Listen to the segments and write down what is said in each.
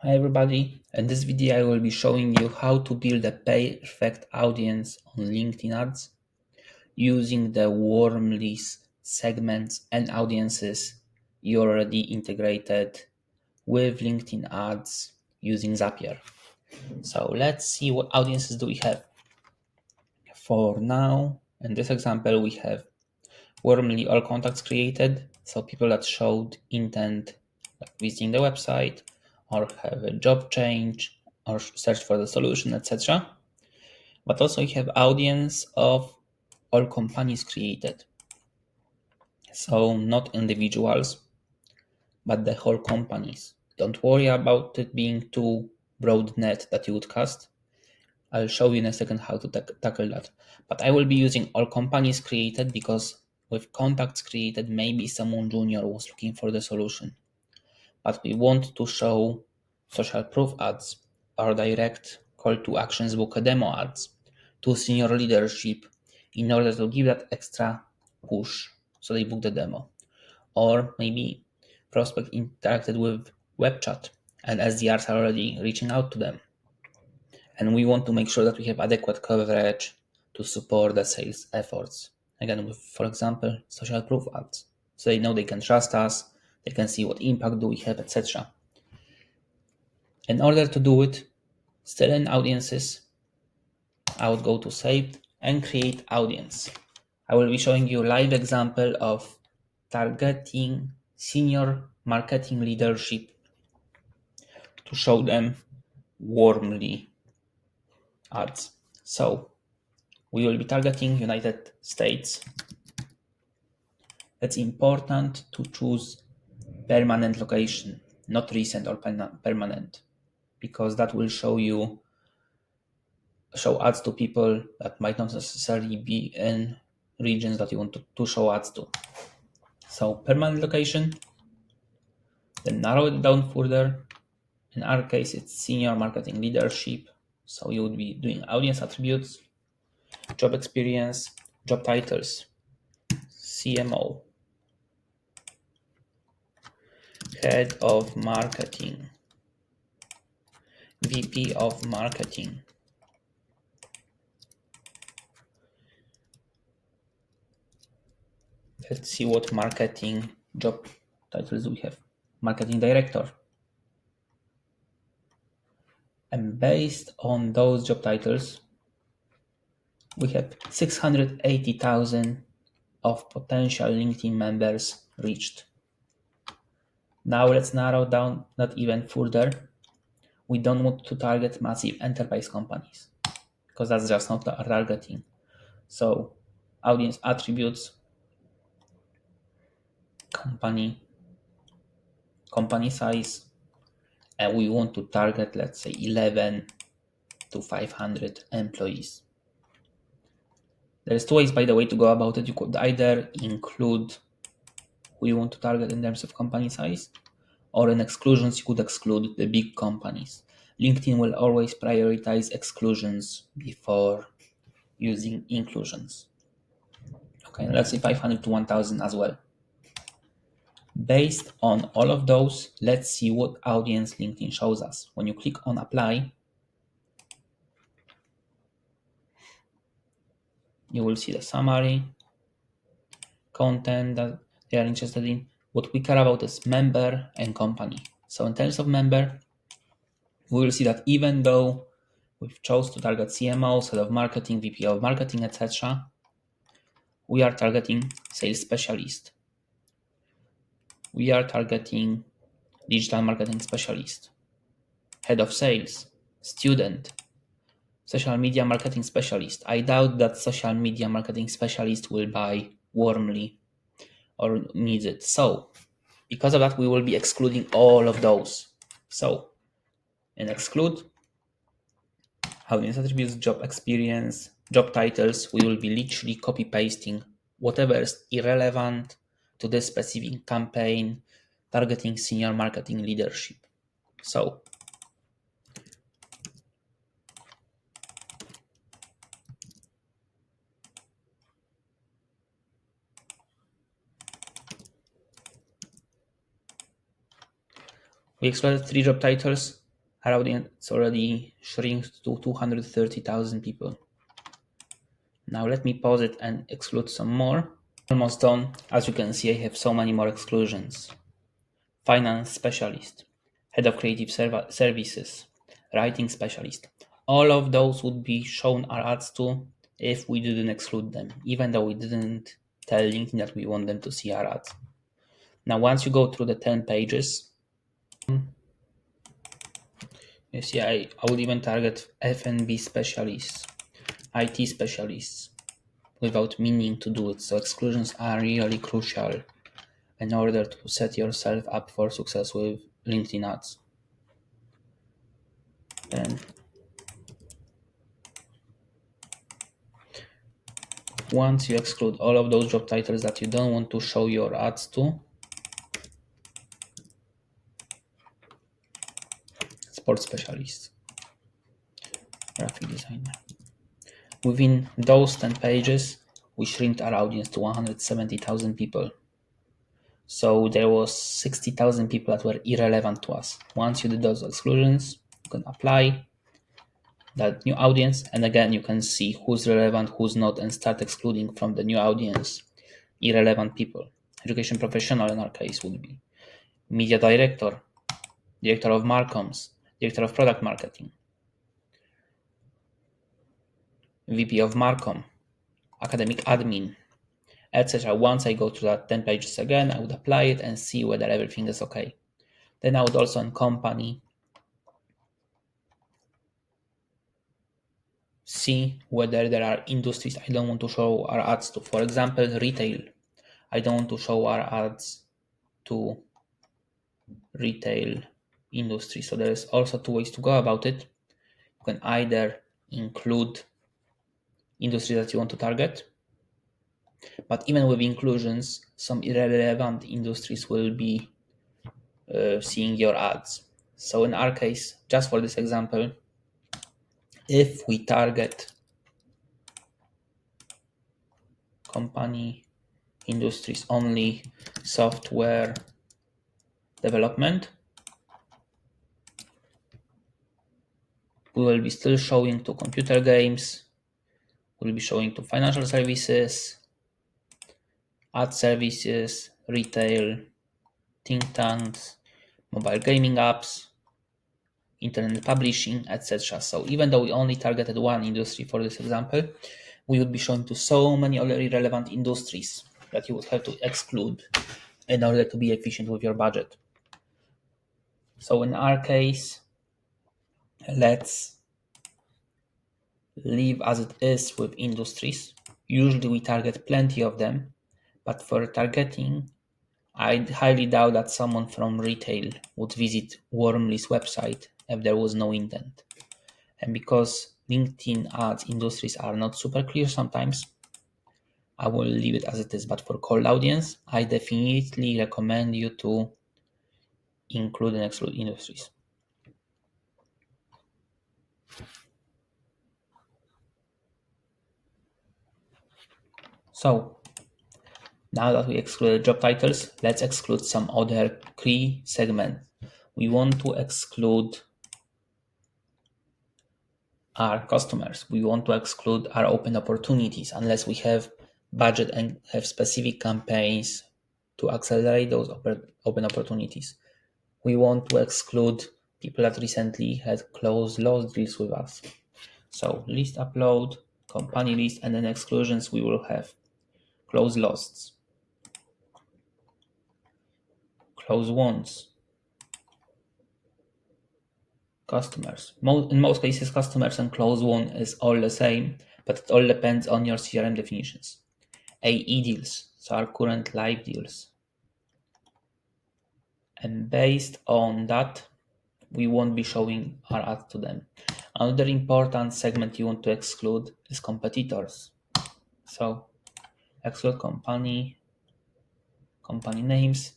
Hi everybody, in this video I will be showing you how to build a perfect audience on LinkedIn ads using the warm list segments and audiences you already integrated with LinkedIn ads using Zapier. So let's see what audiences do we have. For now, in this example we have warmly all contacts created, so people that showed intent like visiting the website or have a job change or search for the solution, etc. But also you have audience of all companies created, so not individuals but the whole companies. Don't worry about it being too broad net that you would cast. I'll show you in a second how to tackle that. But I will be using all companies created because with contacts created, maybe someone junior was looking for the solution. But we want to show social proof ads or direct call to actions book a demo ads to senior leadership in order to give that extra push so they book the demo. Or maybe prospect interacted with web chat and SDRs are already reaching out to them, and we want to make sure that we have adequate coverage to support the sales efforts. Again, with, for example, social proof ads. So they know they can trust us, they can see what impact do we have, etc. In order to do it, still in audiences, I would go to saved and create audience. I will be showing you a live example of targeting senior marketing leadership to show them warmly ads. So we will be targeting United States. It's important to choose permanent location, not recent or permanent, because that will show ads to people that might not necessarily be in regions that you want to show ads to. So permanent location, then narrow it down further. In our case, it's senior marketing leadership. So you would be doing audience attributes, job experience, job titles, CMO, head of marketing, VP of marketing. Let's see what marketing job titles we have. Marketing director. And based on those job titles, we have 680,000 of potential LinkedIn members reached. Now let's narrow down that even further. We don't want to target massive enterprise companies because that's just not our targeting. So audience attributes, company size, and we want to target, let's say, 11 to 500 employees. There's two ways, by the way, to go about it. You could either include who you want to target in terms of company size, or in exclusions, you could exclude the big companies. LinkedIn will always prioritize exclusions before using inclusions. Okay, let's say 500 to 1000 as well. Based on all of those, let's see what audience LinkedIn shows us. When you click on apply, you will see the summary, content that they are interested in. What we care about is member and company. So in terms of member, we will see that even though we've chose to target CMO, head of marketing, VP of marketing, etc., we are targeting sales specialist. We are targeting digital marketing specialist, head of sales, student, social media marketing specialist. I doubt that social media marketing specialist will buy warmly or needs it. So because of that, we will be excluding all of those. So in exclude, audience attributes, job experience, job titles, we will be literally copy pasting whatever is irrelevant to this specific campaign targeting senior marketing leadership. So we explored 3 job titles. Our audience already shrinks to 230,000 people. Now let me pause it and exclude some more. Almost done. As you can see, I have so many more exclusions. Finance specialist, head of creative services, writing specialist. All of those would be shown our ads to if we didn't exclude them, even though we didn't tell LinkedIn that we want them to see our ads. Now, once you go through the 10 pages, you see I would even target F&B specialists, IT specialists, without meaning to do it. So exclusions are really crucial in order to set yourself up for success with LinkedIn ads. Then once you exclude all of those job titles that you don't want to show your ads to, sports specialist, graphic designer. Within those 10 pages, we shrinked our audience to 170,000 people. So there was 60,000 people that were irrelevant to us. Once you did those exclusions, you can apply that new audience, and again you can see who's relevant, who's not, and start excluding from the new audience irrelevant people. Education professional in our case would be media director, director of marcoms, director of product marketing, VP of marcom, academic admin, etc. Once I go through that 10 pages again, I would apply it and see whether everything is okay. Then I would also in company see whether there are industries I don't want to show our ads to. For example, retail. I don't want to show our ads to retail industry. So there's also two ways to go about it. You can either include industry that you want to target, but even with inclusions, some irrelevant industries will be seeing your ads. So in our case, just for this example, if we target company industries only software development, we will be still showing to computer games, we'll be showing to financial services, ad services, retail, think tanks, mobile gaming apps, internet publishing, etc. So even though we only targeted one industry for this example, we would be showing to so many already relevant industries that you would have to exclude in order to be efficient with your budget. So in our case, let's leave as it is with industries. Usually we target plenty of them, but for targeting, I highly doubt that someone from retail would visit Warmly's website if there was no intent. And because LinkedIn ads industries are not super clear sometimes, I will leave it as it is. But for cold audience, I definitely recommend you to include and exclude industries. So now that we excluded job titles, let's exclude some other key segments. We want to exclude our customers. We want to exclude our open opportunities unless we have budget and have specific campaigns to accelerate those open opportunities. We want to exclude people that recently had closed lost deals with us. So list upload, company list, and then exclusions we will have close losts, close ones, customers. In most cases, customers and close one is all the same, but it all depends on your CRM definitions. AE deals, so our current live deals. And based on that, we won't be showing our ads to them. Another important segment you want to exclude is competitors. So exclude company names,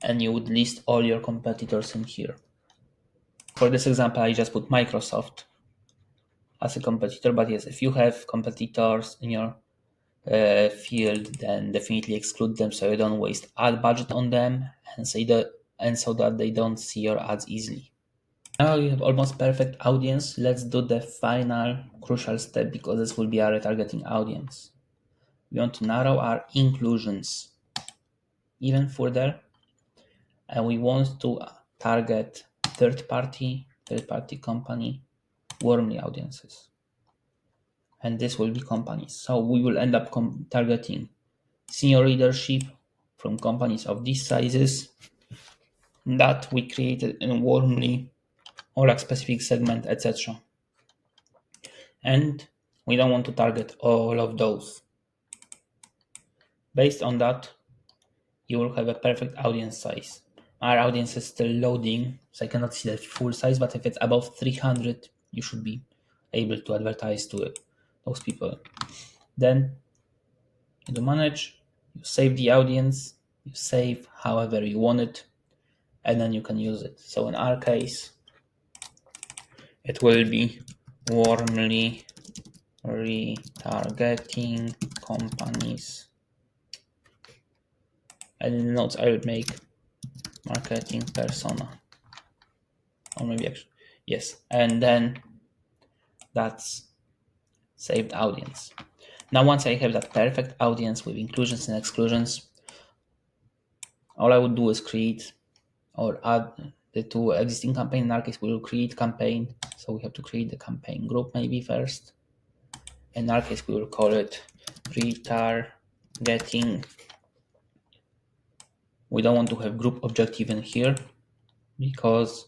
and you would list all your competitors in here. For this example, I just put Microsoft as a competitor, but yes, if you have competitors in your field, then definitely exclude them so you don't waste ad budget on them and so that they don't see your ads easily. Now you have almost perfect audience. Let's do the final crucial step because this will be our retargeting audience. We want to narrow our inclusions even further, and we want to target third-party company warmly audiences. And this will be companies. So we will end up targeting senior leadership from companies of these sizes that we created in warmly or a specific segment, etc. And we don't want to target all of those. Based on that, you will have a perfect audience size. Our audience is still loading, so I cannot see the full size, but if it's above 300, you should be able to advertise to it, those people. Then you do manage, you save the audience, you save however you want it, and then you can use it. So in our case, it will be warmly retargeting companies. And in the notes, I will make marketing persona. Or maybe actually, yes. And then that's saved audience. Now, once I have that perfect audience with inclusions and exclusions, all I would do is create or add the two existing campaign. In our case, we will create campaign. So we have to create the campaign group maybe first. In our case, we will call it retargeting. We don't want to have group objective in here because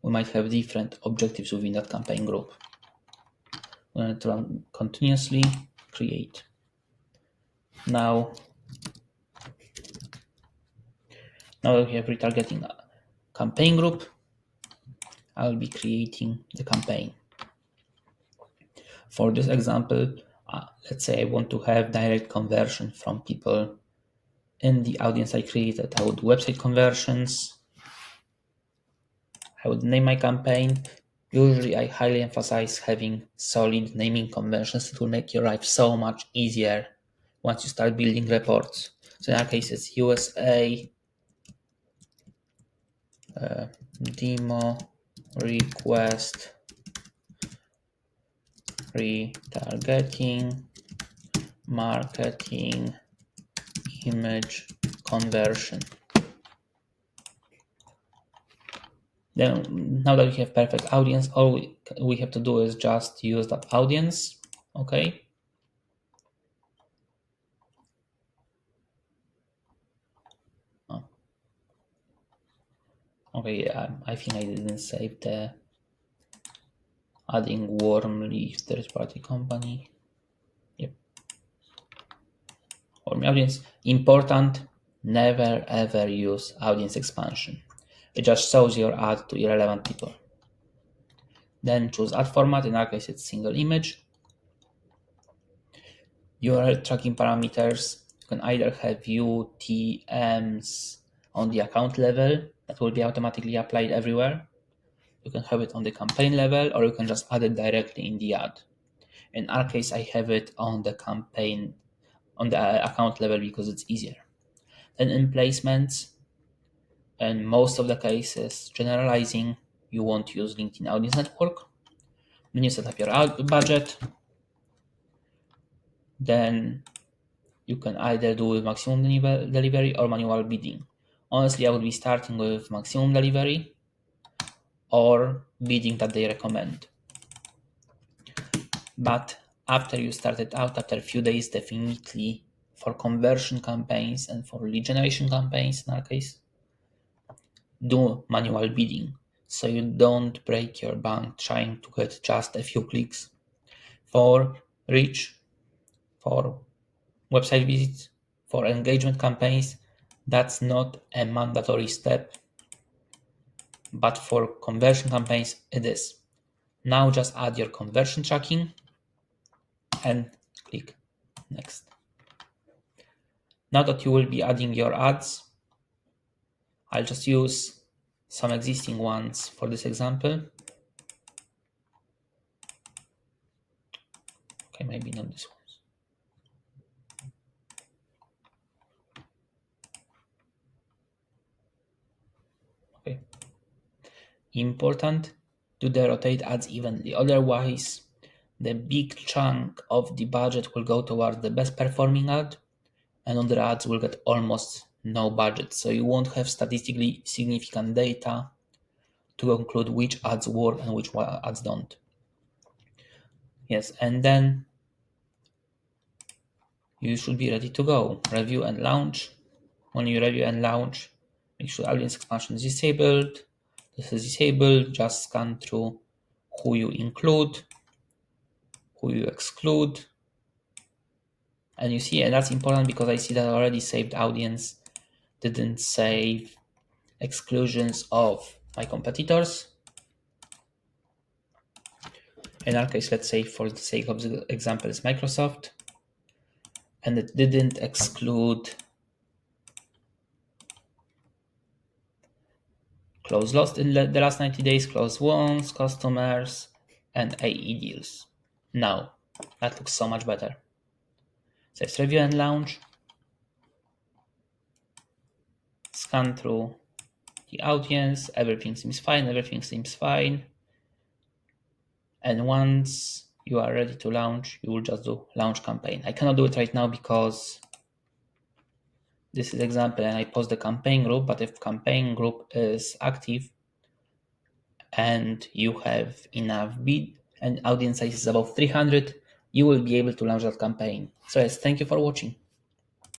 we might have different objectives within that campaign group. We want to run continuously, create. Now that we have retargeting campaign group, I will be creating the campaign. For this example, let's say I want to have direct conversion from people in the audience I created. I would do website conversions. I would name my campaign. Usually I highly emphasize having solid naming conventions. It will make your life so much easier once you start building reports. So in our case, it's USA demo request retargeting marketing image conversion. Then now that we have perfect audience, all we have to do is just use that audience. Okay. Oh. Okay, I think I didn't save the adding warmly third-party company. Yep. Warmly audience. Important, never ever use audience expansion. It just shows your ad to irrelevant people. Then choose ad format. In our case, it's single image. URL tracking parameters. You can either have UTMs on the account level that will be automatically applied everywhere. You can have it on the campaign level, or you can just add it directly in the ad. In our case, I have it on the campaign, on the account level because it's easier. Then in placements, in most of the cases, generalizing, you won't use LinkedIn Audience Network. Then you set up your budget. Then you can either do with maximum delivery or manual bidding. Honestly, I would be starting with maximum delivery or bidding that they recommend. But after you started out, after a few days, definitely for conversion campaigns and for lead generation campaigns, in our case, do manual bidding so you don't break your bank trying to get just a few clicks. For reach, for website visits, for engagement campaigns, that's not a mandatory step, but for conversion campaigns, it is. Now just add your conversion tracking and click next. Now that you will be adding your ads, I'll just use some existing ones for this example. Okay, maybe not this ones. Okay. Important, do the rotate ads evenly. Otherwise, the big chunk of the budget will go towards the best performing ad, and other ads will get almost no budget. So you won't have statistically significant data to conclude which ads work and which ads don't. Yes, and then you should be ready to go. Review and launch. When you review and launch, make sure audience expansion is disabled. This is disabled. Just scan through who you include, who you exclude. And you see, and that's important because I see that already saved audience didn't save exclusions of my competitors. In our case, let's say for the sake of the example is Microsoft, and it didn't exclude close lost in the last 90 days, close ones, customers, and AE deals. Now, that looks so much better. So let's review and launch. Scan through the audience. Everything seems fine. And once you are ready to launch, you will just do launch campaign. I cannot do it right now because this is example and I post the campaign group, but if campaign group is active and you have enough bid and audience size is above 300, you will be able to launch that campaign. So yes, thank you for watching.